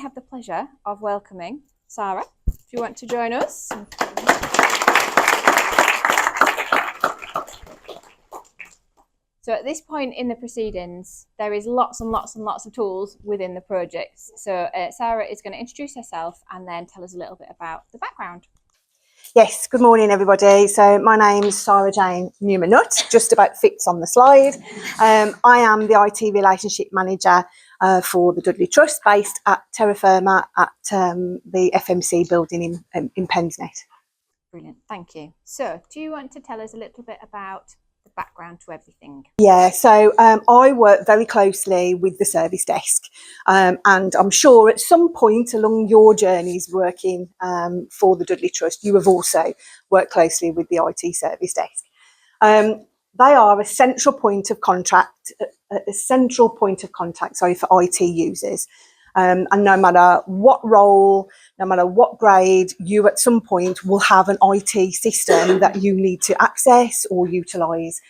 have the pleasure of welcoming Sarah, if you want to join us. So at this point in the proceedings, there is lots and lots and lots of tools within the projects. So Sarah is going to introduce herself and then tell us a little bit about the background. Yes, good morning everybody. So my name's Sara-Jane Newman-Nutt, just about fits on the slide. I am the IT Relationship Manager for the Dudley Trust, based at Terra Firma at the FMC building in Pensnet. Brilliant, thank you. So do you want to tell us a little bit about the background to everything? Yeah, so I work very closely with the service desk, and I'm sure at some point along your journeys working for the Dudley Trust, you have also worked closely with the IT service desk. They are a central point of contact, for IT users. And no matter what role, no matter what grade, you at some point will have an IT system that you need to access or utilise.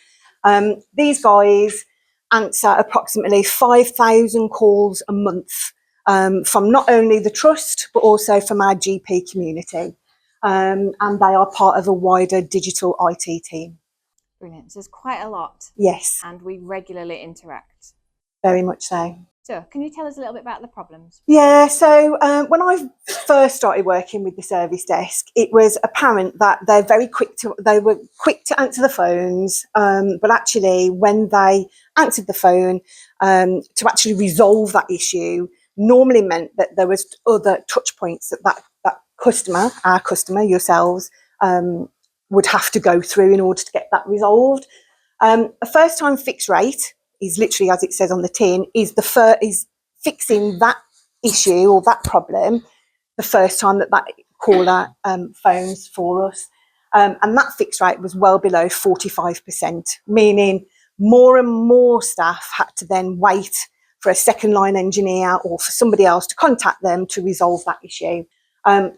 These guys answer approximately 5,000 calls a month from not only the Trust, but also from our GP community. And they are part of a wider digital IT team. Brilliant. So there's quite a lot. Yes. And we regularly interact. Very much so. So can you tell us a little bit about the problems? Yeah, so when I first started working with the service desk, it was apparent that they were quick to answer the phones, but actually when they answered the phone, to actually resolve that issue normally meant that there was other touch points that customer, our customer, yourselves, would have to go through in order to get that resolved. A first time fix rate is literally, as it says on the tin, is fixing that issue or that problem the first time that caller phones for us. And that fix rate was well below 45%, meaning more and more staff had to then wait for a second line engineer or for somebody else to contact them to resolve that issue.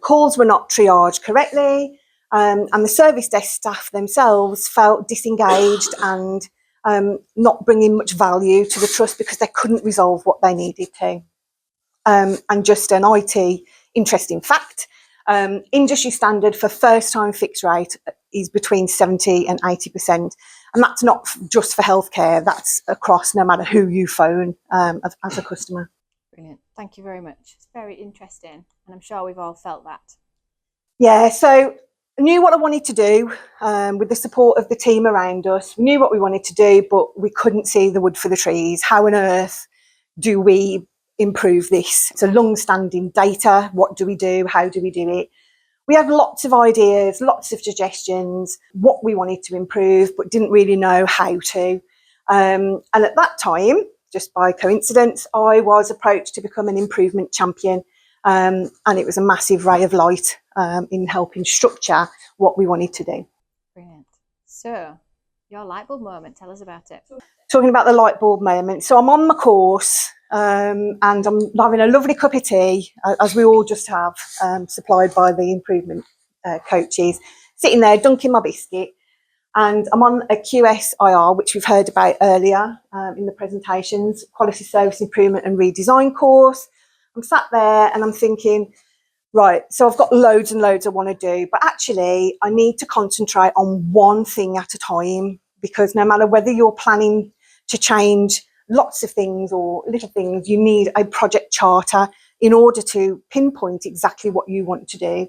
Calls were not triaged correctly, and the service desk staff themselves felt disengaged and not bringing much value to the Trust because they couldn't resolve what they needed to. And just an IT interesting fact, industry standard for first time fix rate is between 70 and 80%. And that's not just for healthcare, that's across no matter who you phone as a customer. Brilliant, thank you very much. It's very interesting and I'm sure we've all felt that. Yeah, so I knew what I wanted to do with the support of the team around us. We knew what we wanted to do, but we couldn't see the wood for the trees. How on earth do we improve this? It's a long-standing data. What do we do? How do we do it? We had lots of ideas, lots of suggestions, what we wanted to improve, but didn't really know how to. And at that time, just by coincidence, I was approached to become an improvement champion. And it was a massive ray of light in helping structure what we wanted to do. Brilliant. So, your light bulb moment, tell us about it. Talking about the light bulb moment. So I'm on my course and I'm having a lovely cup of tea, as we all just have, supplied by the improvement coaches, sitting there dunking my biscuit. And I'm on a QSIR, which we've heard about earlier in the presentations, Quality Service Improvement and Redesign course. I'm sat there and I'm thinking, right, so I've got loads and loads I want to do, but actually I need to concentrate on one thing at a time, because no matter whether you're planning to change lots of things or little things, you need a project charter in order to pinpoint exactly what you want to do.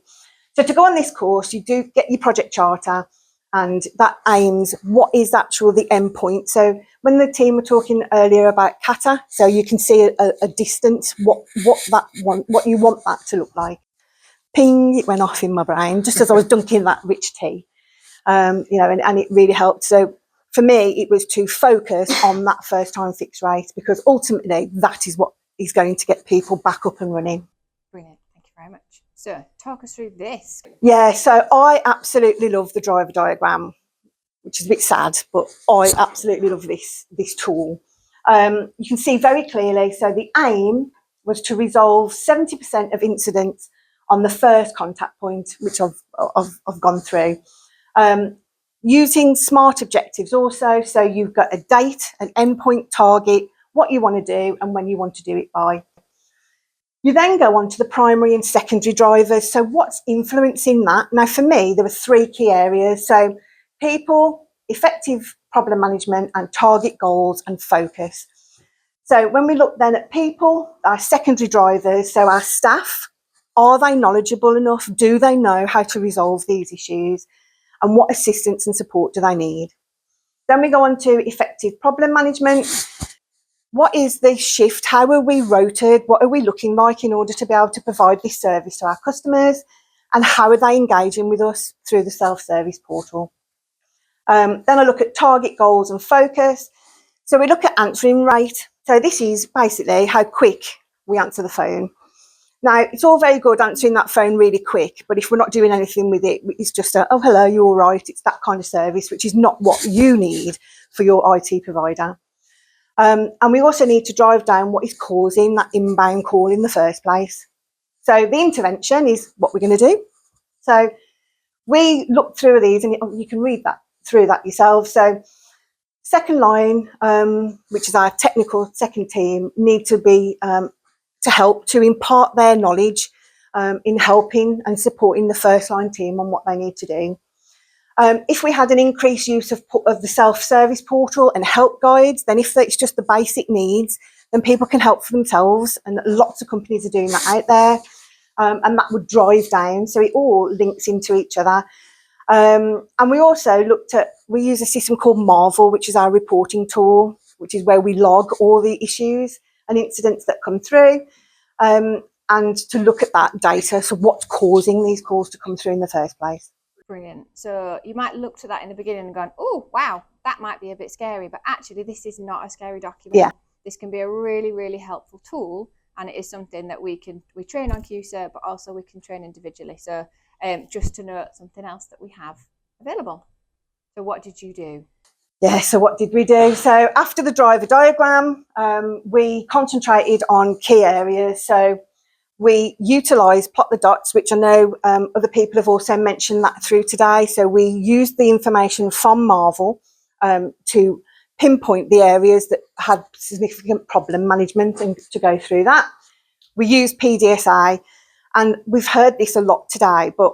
So to go on this course, you do get your project charter, and that aims what is actually the end point. So when the team were talking earlier about kata, so you can see a distance, what you want that to look like. Ping, it went off in my brain just as I was dunking that rich tea, and it really helped. So for me, it was to focus on that first time fix rate, because ultimately that is what is going to get people back up and running. Brilliant, thank you very much. So talk us through this. Yeah, so I absolutely love the driver diagram, which is a bit sad, but I absolutely love this tool. You can see very clearly, so the aim was to resolve 70% of incidents on the first contact point, which I've gone through. Using SMART objectives also, so you've got a date, an endpoint target, what you want to do and when you want to do it by. You then go on to the primary and secondary drivers. So what's influencing that? Now, for me, there were 3 key areas. So people, effective problem management, and target goals and focus. So when we look then at people, our secondary drivers, so our staff, are they knowledgeable enough? Do they know how to resolve these issues? And what assistance and support do they need? Then we go on to effective problem management. What is the shift? How are we rotated? What are we looking like in order to be able to provide this service to our customers? And how are they engaging with us through the self-service portal? Then I look at target goals and focus. So we look at answering rate. So this is basically how quick we answer the phone. Now, it's all very good answering that phone really quick, but if we're not doing anything with it, it's just a, oh, hello, you're all right. It's that kind of service, which is not what you need for your IT provider. And we also need to drive down what is causing that inbound call in the first place. So the intervention is what we're going to do. So we look through these, and you can read that through that yourself. So second line, which is our technical second team, need to be to help to impart their knowledge in helping and supporting the first line team on what they need to do. If we had an increased use of the self-service portal and help guides, then if it's just the basic needs, then people can help for themselves, and lots of companies are doing that out there, and that would drive down. So it all links into each other. And we also we use a system called Marvel, which is our reporting tool, which is where we log all the issues and incidents that come through, and to look at that data. So what's causing these calls to come through in the first place? Brilliant. So you might look to that in the beginning and gone, oh, wow, that might be a bit scary, but actually this is not a scary document. Yeah. This can be a really, really helpful tool, and it is something that we train on QSIR, but also we can train individually. So just to note something else that we have available. So what did you do? Yeah, so what did we do? So after the driver diagram, we concentrated on key areas. So we utilised plot the dots, which I know other people have also mentioned that through today. So we used the information from Marvel to pinpoint the areas that had significant problem management and to go through that. We used PDSA, and we've heard this a lot today, but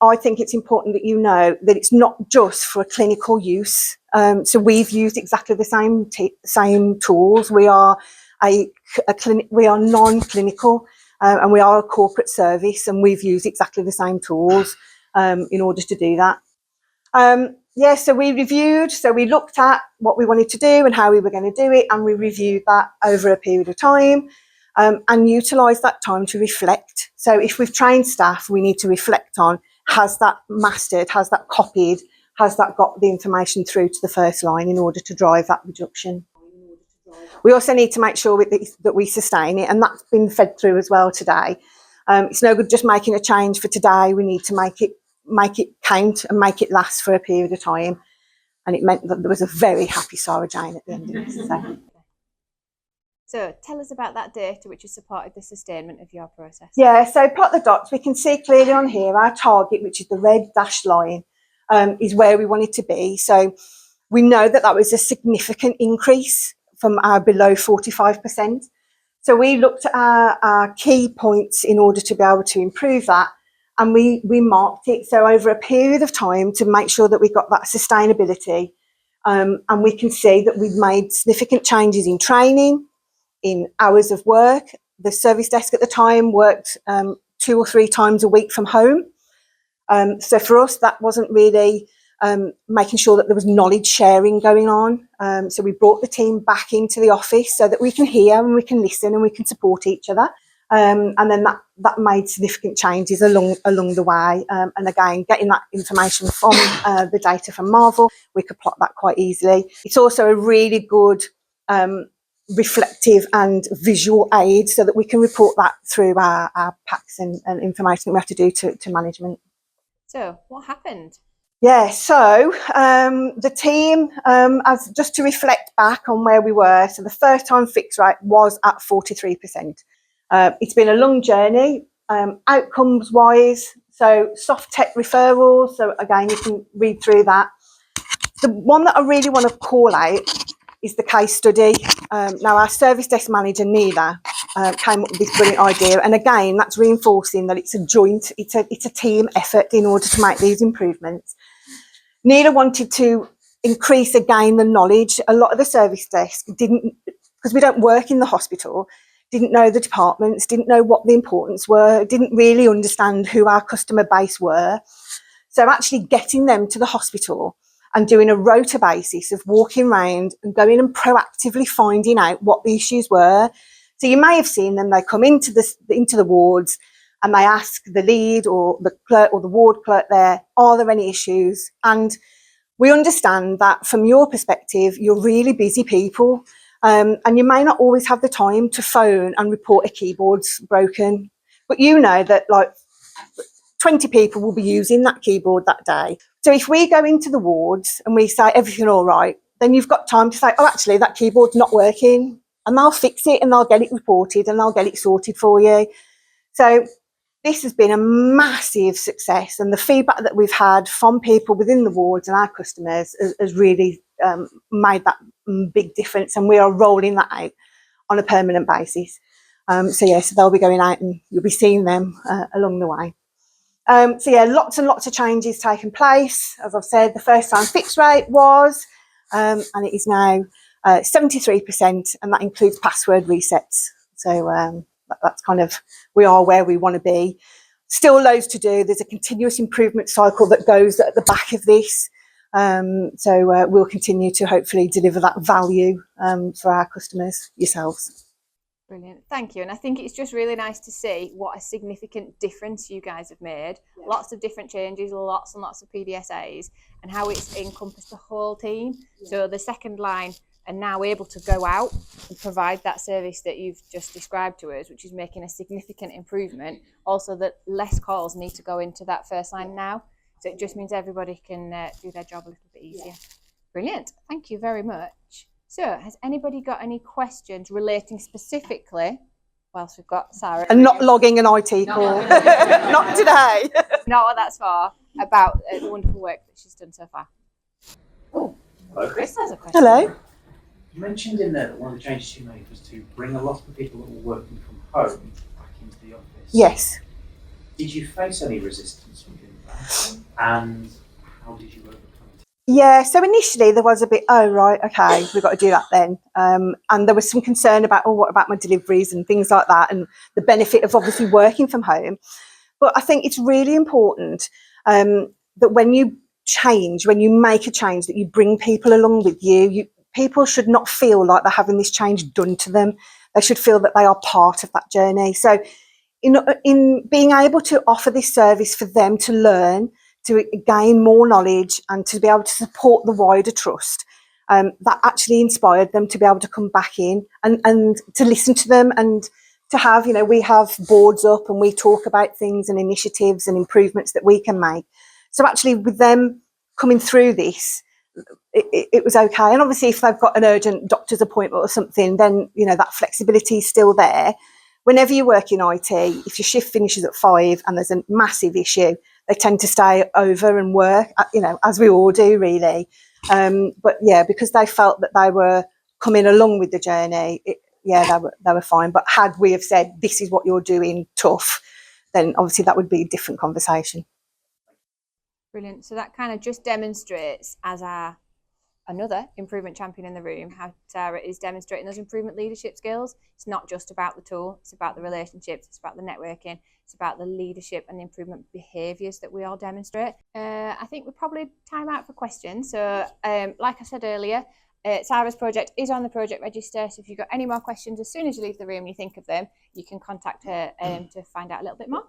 I think it's important that you know that it's not just for clinical use. So we've used exactly the same tools. We are we are non-clinical, and we are a corporate service, and we've used exactly the same tools in order to do that. So we reviewed. So we looked at what we wanted to do and how we were going to do it, and we reviewed that over a period of time. And utilise that time to reflect. So if we've trained staff, we need to reflect on, has that mastered, has that copied, has that got the information through to the first line in order to drive that reduction. We also need to make sure that we sustain it, and that's been fed through as well today. It's no good just making a change for today. We need to make it count and make it last for a period of time. And it meant that there was a very happy Sara-Jane at the end of this. So tell us about that data which has supported the sustainment of your process. Yeah, so plot the dots. We can see clearly on here our target, which is the red dashed line, is where we want it to be. So we know that was a significant increase from our below 45%. So we looked at our key points in order to be able to improve that, and we marked it. So over a period of time to make sure that we got that sustainability, and we can see that we've made significant changes in training, in hours of work. The service desk at the time worked 2 or 3 times a week from home. So for us, that wasn't really making sure that there was knowledge sharing going on. So we brought the team back into the office so that we can hear and we can listen and we can support each other. And then that made significant changes along the way. And again, getting that information from the data from Marvel, we could plot that quite easily. It's also a really good reflective and visual aid so that we can report that through our packs and information that we have to do to management. So what happened? Yeah, so the team, as just to reflect back on where we were, so the first time fix rate was at 43%. It's been a long journey, outcomes wise, so soft tech referrals, so again you can read through that. The one that I really want to call out is the case study. Now our service desk manager, Neela, came up with this brilliant idea. And again, that's reinforcing that it's a joint, it's a team effort in order to make these improvements. Neela wanted to increase again the knowledge. A lot of the service desk didn't, because we don't work in the hospital, didn't know the departments, didn't know what the importance were, didn't really understand who our customer base were. So actually getting them to the hospital and doing a rota basis of walking around and going and proactively finding out what the issues were. So you may have seen them, they come into the wards and they ask the lead or the clerk or the ward clerk there, are there any issues? And we understand that from your perspective, you're really busy people, and you may not always have the time to phone and report a keyboard's broken. But you know that like 20 people will be using that keyboard that day. So if we go into the wards and we say everything all right, then you've got time to say, oh, actually, that keyboard's not working. And they'll fix it and they'll get it reported and they'll get it sorted for you. So this has been a massive success, and the feedback that we've had from people within the wards and our customers has really made that big difference, and we are rolling that out on a permanent basis. So they'll be going out and you'll be seeing them along the way. Lots and lots of changes taking place. As I've said, the first time fix rate was, and it is now 73%, and that includes password resets. So that's kind of, we are where we want to be. Still loads to do. There's a continuous improvement cycle that goes at the back of this. We'll continue to hopefully deliver that value for our customers, yourselves. Brilliant, thank you. And I think it's just really nice to see what a significant difference you guys have made. Yeah. Lots of different changes, lots and lots of PDSAs, and how it's encompassed the whole team. Yeah. So the second line are now able to go out and provide that service that you've just described to us, which is making a significant improvement. Also, that less calls need to go into that first line now. So it just means everybody can do their job a little bit easier. Yeah. Brilliant, thank you very much. So, has anybody got any questions relating specifically, whilst we've got Sarah? And not logging an IT call. Not today. Not what that's for, about the wonderful work that she's done so far. Oh, hello. Chris has a question. Hello. You mentioned in there that one of the changes you made was to bring a lot of the people that were working from home back into the office. Yes. Did you face any resistance from doing that? And how did you overcome it? Yeah, so initially there was a bit, oh, right, okay, we've got to do that then. And there was some concern about, oh, what about my deliveries and things like that, and the benefit of obviously working from home. But I think it's really important that when you change, when you make a change, that you bring people along with you. People should not feel like they're having this change done to them. They should feel that they are part of that journey. So in being able to offer this service for them to learn, to gain more knowledge and to be able to support the wider trust, that actually inspired them to be able to come back in and to listen to them, and to have, we have boards up and we talk about things and initiatives and improvements that we can make. So actually with them coming through this, it was okay. And obviously if they've got an urgent doctor's appointment or something, then that flexibility is still there. Whenever you work in IT, if your shift finishes at 5 and there's a massive issue, they tend to stay over and work, as we all do really. But yeah, because they felt that they were coming along with the journey, they were fine. But had we have said, this is what you're doing, tough, then obviously that would be a different conversation. Brilliant. So that kind of just demonstrates, as another improvement champion in the room, how Sarah is demonstrating those improvement leadership skills. It's not just about the tool, it's about the relationships, it's about the networking, it's about the leadership and the improvement behaviours that we all demonstrate. I think we're probably time out for questions. So like I said earlier, Sarah's project is on the project register, so if you've got any more questions, as soon as you leave the room and you think of them, you can contact her to find out a little bit more.